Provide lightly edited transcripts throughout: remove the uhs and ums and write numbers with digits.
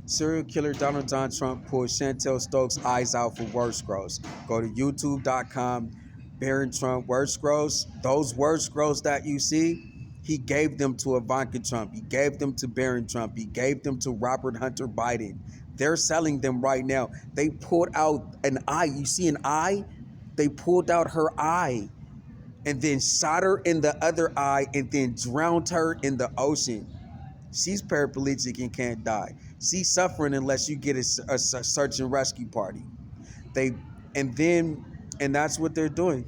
Serial killer Donald John Trump pulls Chantel Stokes' eyes out for word scrolls. Go to youtube.com, Barron Trump word scrolls. Those word scrolls that you see, he gave them to Ivanka Trump. He gave them to Barron Trump. He gave them to Robert Hunter Biden. They're selling them right now. They pulled out an eye. You see an eye? They pulled out her eye and then shot her in the other eye and then drowned her in the ocean. She's paraplegic and can't die. She's suffering unless you get a search and rescue party. They and then and that's what they're doing.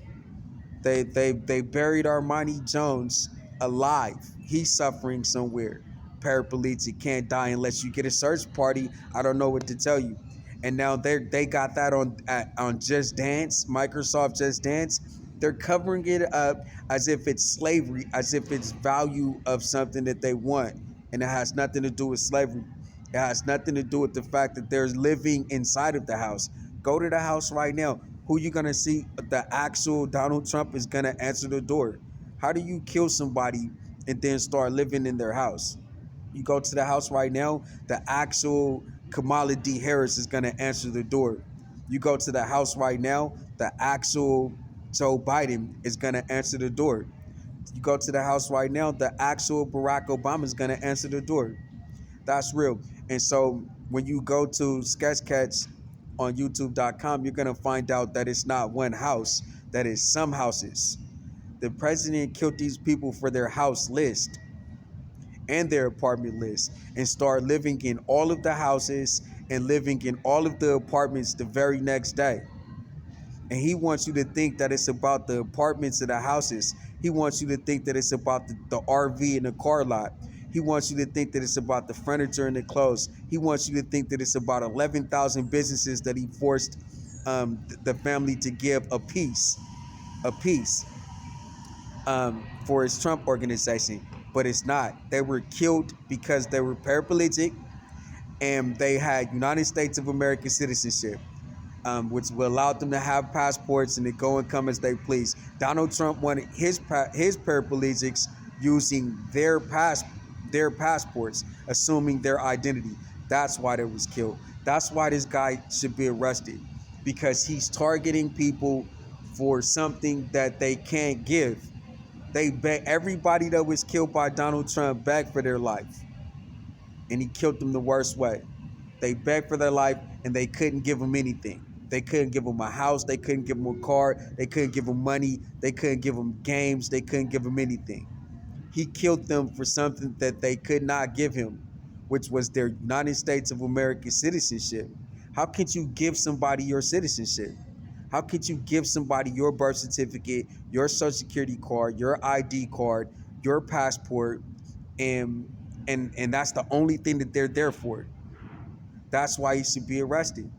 They buried Armani Jones alive. He's suffering somewhere. Paraplegic can't die unless you get a search party. I don't know what to tell you. And now they got that on Just Dance, Microsoft Just Dance. They're covering it up as if it's slavery, as if it's value of something that they want, and it has nothing to do with slavery. It has nothing to do with the fact that they're living inside of the house. Go to the house right now. Who you gonna see? The actual Donald Trump is gonna answer the door. How do you kill somebody and then start living in their house? You go to the house right now, the actual Kamala D. Harris is gonna answer the door. You go to the house right now, the actual Joe Biden is gonna answer the door. You go to the house right now, the actual Barack Obama is gonna answer the door. That's real. And so when you go to Sketchcats on youtube.com, you're going to find out that it's not one house, that is some houses. The president killed these people for their house list and their apartment list and start living in all of the houses and living in all of the apartments the very next day. And he wants you to think that it's about the apartments and the houses. He wants you to think that it's about the RV and the car lot. He wants you to think that it's about the furniture and the clothes. He wants you to think that it's about 11,000 businesses that he forced the family to give a piece for his Trump organization. But it's not. They were killed because they were paraplegic and they had United States of America citizenship. Which will allow them to have passports and to go and come as they please. Donald Trump wanted his paraplegics using their passports, assuming their identity. That's why they was killed. That's why this guy should be arrested, because he's targeting people for something that they can't give. They beg everybody that was killed by Donald Trump begged for their life, and he killed them the worst way. They begged for their life, and they couldn't give them anything. They couldn't give them a house. They couldn't give them a car. They couldn't give them money. They couldn't give them games. They couldn't give them anything. He killed them for something that they could not give him, which was their United States of America citizenship. How could you give somebody your citizenship? How could you give somebody your birth certificate, your social security card, your ID card, your passport, and that's the only thing that they're there for? That's why he should be arrested.